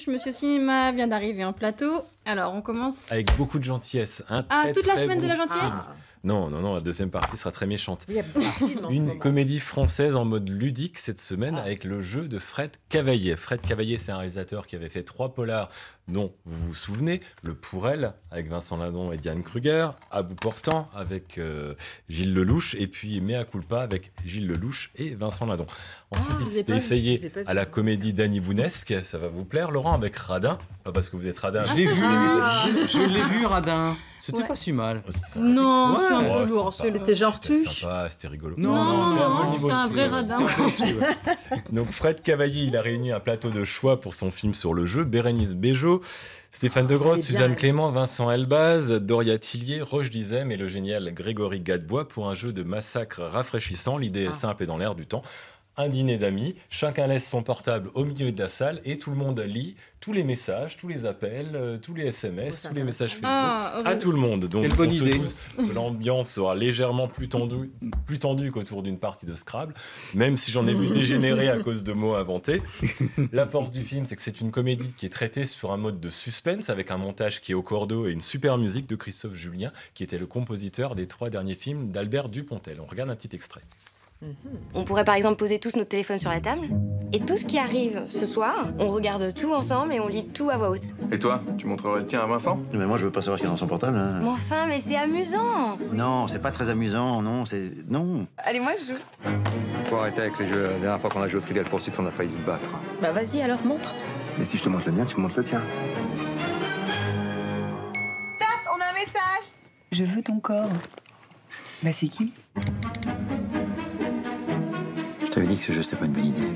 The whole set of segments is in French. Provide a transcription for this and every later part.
Monsieur Cinéma vient d'arriver en plateau. Alors, on commence... Avec beaucoup de gentillesse. Toute la semaine de la gentillesse. Non, la deuxième partie sera très méchante. Il y a beaucoup de films en ce Une moment. comédie française en mode ludique cette semaine avec le jeu de Fred Cavaillé. Fred Cavaillé, c'est un réalisateur qui avait fait 3 polars dont vous vous souvenez, Le Pour Elle avec Vincent Lindon et Diane Kruger, À bout portant avec Gilles Lelouch et puis Mea culpa avec Gilles Lelouch et Vincent Lindon. Ensuite, il s'était essayé à la comédie d'Annie Bounesque, ça va vous plaire Laurent, avec Radin, pas parce que vous êtes Radin. Je l'ai vu, je l'ai vu Radin. C'était pas si mal. Non, c'est un peu lourd. C'était Était genre tuche. sympa, c'était rigolo. Non, c'est un vrai radin. Donc Fred Cavaillé, il a réuni un plateau de choix pour son film sur le jeu. Bérénice Bejo, Stéphane de Groot, Suzanne Clément, Vincent Elbaz, Doria Tillier, Roche Dizem et le génial Grégory Gadebois pour un jeu de massacre rafraîchissant. L'idée est simple et dans l'air du temps. Un dîner d'amis, chacun laisse son portable au milieu de la salle et tout le monde lit tous les messages, tous les appels, tous les SMS, tous les messages Facebook à tout le monde. Donc quelle bonne idée. L'ambiance sera légèrement plus tendue qu'autour d'une partie de Scrabble, même si j'en ai vu dégénérer à cause de mots inventés. La force du film, c'est que c'est une comédie qui est traitée sur un mode de suspense avec un montage qui est au cordeau et une super musique de Christophe Julien, qui était le compositeur des 3 derniers films d'Albert Dupontel. On regarde un petit extrait. On pourrait par exemple poser tous notre téléphone sur la table. Et tout ce qui arrive ce soir, on regarde tout ensemble et on lit tout à voix haute. Et toi, tu montrerais le tien à Vincent? Mais moi, je veux pas savoir ce qu'il y a dans son portable. Hein. Mais enfin, mais c'est amusant. Non, c'est pas très amusant, non, c'est... Non. Allez, moi, je joue. Faut arrêter avec les jeux. La dernière fois qu'on a joué au Trivial Pursuit, on a failli se battre. Bah vas-y alors, montre. Mais si je te montre le mien, tu me montres le tien. On a un message. Je veux ton corps. Bah c'est qui? Je t'avais dit que ce jeu, c'était pas une bonne idée.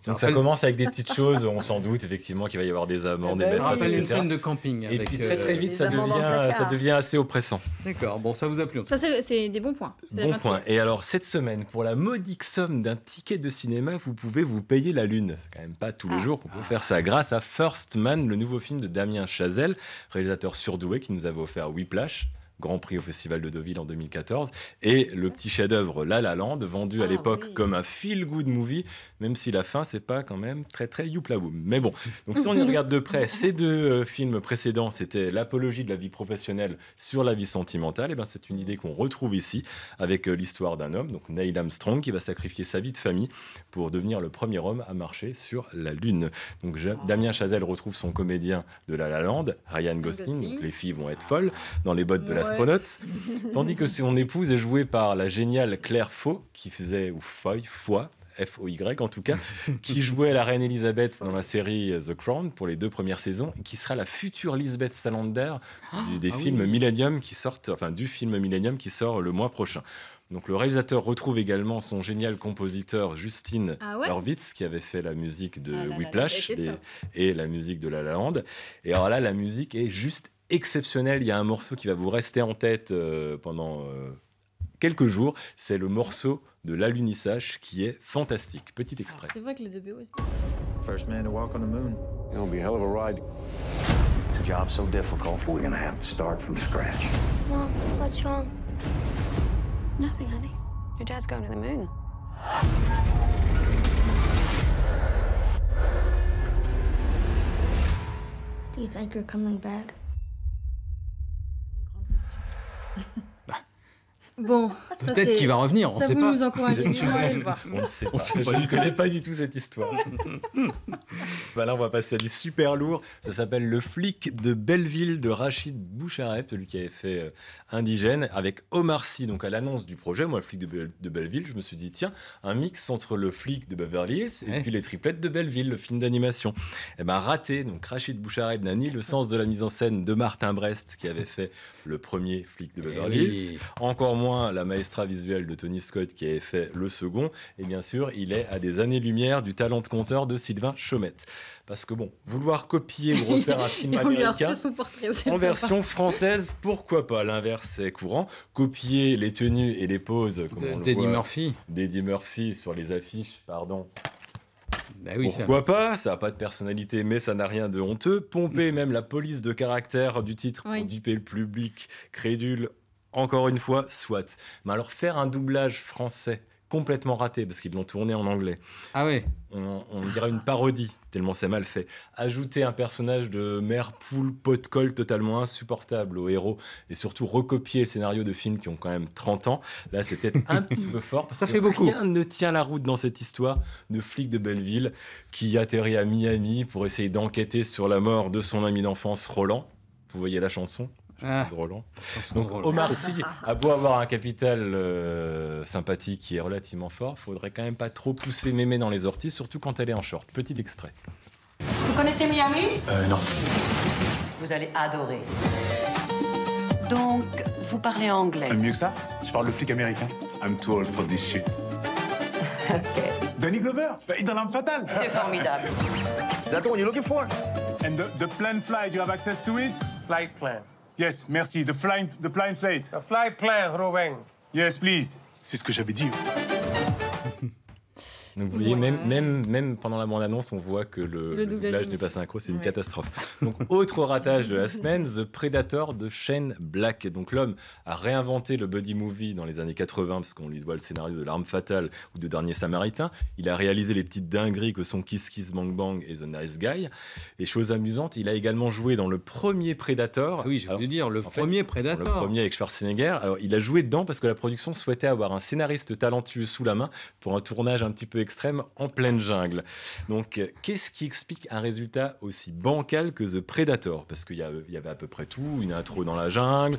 Donc ça commence avec des petites choses, on s'en doute effectivement qu'il va y avoir des amendes, des Ça maîtresses, rappelle une etc. scène de camping. Et Avec, puis très vite, les ça amendes en placard. devient assez oppressant. D'accord, bon, ça vous a plu. Ça, c'est des bons points. C'est la Bon point. gentillesse. Et alors, cette semaine, pour la modique somme d'un ticket de cinéma, vous pouvez vous payer la lune. C'est quand même pas tous les jours qu'on peut faire ça. Grâce à First Man, le nouveau film de Damien Chazelle, réalisateur surdoué qui nous avait offert Whiplash, Grand Prix au Festival de Deauville en 2014, et le petit chef-d'œuvre La La Land, vendu à l'époque comme un feel-good movie, même si la fin, c'est pas quand même très très youplaboum. Mais bon, donc si on y regarde de près, ces 2 films précédents, c'était l'apologie de la vie professionnelle sur la vie sentimentale, et ben c'est une idée qu'on retrouve ici, avec l'histoire d'un homme, donc Neil Armstrong, qui va sacrifier sa vie de famille pour devenir le premier homme à marcher sur la Lune. Donc Damien Chazelle retrouve son comédien de La La Land, Ryan Gosling, donc les filles vont être folles, dans les bottes de l'astronaute, tandis que son épouse est jouée par la géniale Claire Foy, qui faisait, ou Foy, F-O-Y en tout cas, qui jouait la reine Elisabeth dans la série The Crown pour les 2 premières saisons, et qui sera la future Lisbeth Salander des films Millennium qui sortent, enfin du film Millennium qui sort le mois prochain. Donc le réalisateur retrouve également son génial compositeur Justin Hurwitz, qui avait fait la musique de Whiplash et la musique de La La Land. Et alors là, la musique est juste exceptionnelle. Il y a un morceau qui va vous rester en tête pendant quelques jours. C'est le morceau de l'alunissage qui est fantastique. Petit extrait. C'est vrai que les 2 BO, c'est... First man to walk on the moon. It'll be a hell of a ride. It's a job so difficult, we're gonna have to start from scratch. Mom, what's wrong? Nothing, honey. Your dad's going to the moon. Do you think you're coming back? Bon, ça, Peut-être qu'il va revenir, on ça sait vous pas. nous encouragez vivement à aller le voir. On ne sait pas. Je ne connais pas du tout cette histoire. Voilà, on va passer à du super lourd. Ça s'appelle Le flic de Belleville de Rachid Bouchareb, celui qui avait fait Indigène, avec Omar Sy. Donc à l'annonce du projet, moi, Le flic de Belleville, je me suis dit, tiens, un mix entre Le flic de Beverly Hills et puis Les triplettes de Belleville, le film d'animation. Eh ben raté. Donc Rachid Bouchareb n'a ni le sens de la mise en scène de Martin Brest, qui avait fait le premier flic de Beverly Hills, encore moins la maestra visuelle de Tony Scott qui avait fait le second, et bien sûr il est à des années-lumière du talent de conteur de Sylvain Chaumette, parce que bon, vouloir copier ou refaire un film américain en version française, pourquoi pas, l'inverse est courant, copier les tenues et les poses comme d'Eddie Murphy sur les affiches, pardon. Bah oui, pourquoi pas, ça n'a pas de personnalité mais ça n'a rien de honteux, pomper même la police de caractère du titre pour duper le public crédule. Encore une fois, soit. Mais alors faire un doublage français complètement raté parce qu'ils l'ont tourné en anglais. Ah ouais. On dirait une parodie, tellement c'est mal fait. Ajouter un personnage de mère poule pot de colle totalement insupportable au héros et surtout recopier les scénarios de films qui ont quand même 30 ans, là c'est peut-être un petit peu fort parce Ça que fait beaucoup. rien ne tient la route dans cette histoire de flic de Belleville qui atterrit à Miami pour essayer d'enquêter sur la mort de son ami d'enfance Roland. Vous voyez la chanson? Ah, De Roland. c'est Donc drôle. Omar Sy a beau avoir un capital sympathique qui est relativement fort, faudrait quand même pas trop pousser mémé dans les orties, surtout quand elle est en short. Petit extrait. Vous connaissez Miami? Non. Vous allez adorer. Donc, vous parlez anglais? Mieux que ça, je parle le flic américain. I'm too old for this shit. Danny Glover, dans L'Arme Fatale. C'est formidable. Is that the one you're looking for? And the plane flight, you have access to it? Flight plan. Yes, merci. The plane flight. A flight plan, Ruben. Yes, please. C'est ce que j'avais dit. Donc vous voyez, même pendant la bande-annonce, on voit que le doublage doublage n'est pas synchro, c'est une catastrophe. Donc autre ratage de la semaine, The Predator de Shane Black. Donc l'homme a réinventé le buddy movie dans les années 80, parce qu'on lui doit le scénario de L'Arme Fatale ou de Dernier Samaritain. Il a réalisé les petites dingueries que sont Kiss Kiss Bang Bang et The Nice Guy. Et chose amusante, il a également joué dans le premier Predator. Ah oui, je voulais dire, le premier Predator. Le premier avec Schwarzenegger. Alors, il a joué dedans parce que la production souhaitait avoir un scénariste talentueux sous la main pour un tournage un petit peu extrême en pleine jungle. Donc, qu'est-ce qui explique un résultat aussi bancal que The Predator? Parce qu'il y avait à peu près tout, une intro dans la jungle,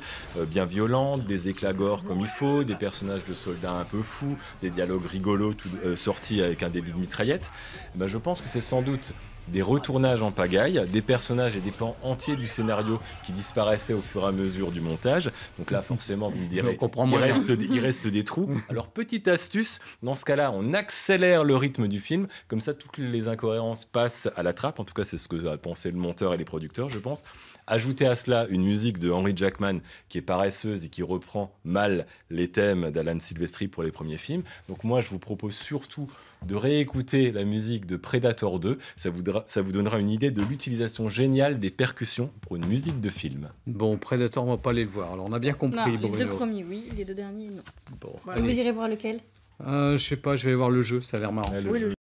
bien violente, des éclats gore comme il faut, des personnages de soldats un peu fous, des dialogues rigolos sortis avec un débit de mitraillette. Ben, je pense que c'est sans doute des retournages en pagaille, des personnages et des plans entiers du scénario qui disparaissaient au fur et à mesure du montage. Donc là, forcément, vous me direz, il reste des trous. Alors, petite astuce, dans ce cas-là, on accélère le rythme du film. Comme ça, toutes les incohérences passent à la trappe. En tout cas, c'est ce que a pensé le monteur et les producteurs, je pense. Ajoutez à cela une musique de Henry Jackman qui est paresseuse et qui reprend mal les thèmes d'Alan Silvestri pour les premiers films. Donc moi, je vous propose surtout de réécouter la musique de Predator 2. Ça vous donnera une idée de l'utilisation géniale des percussions pour une musique de film. Bon, Predator, on va pas aller le voir. Alors, on a bien compris, Non, les Bruno. deux premiers, oui. Les deux derniers, non. Bon, Et vous irez voir lequel? je sais pas, je vais aller voir le jeu, ça a l'air marrant. Ouais, le jeu.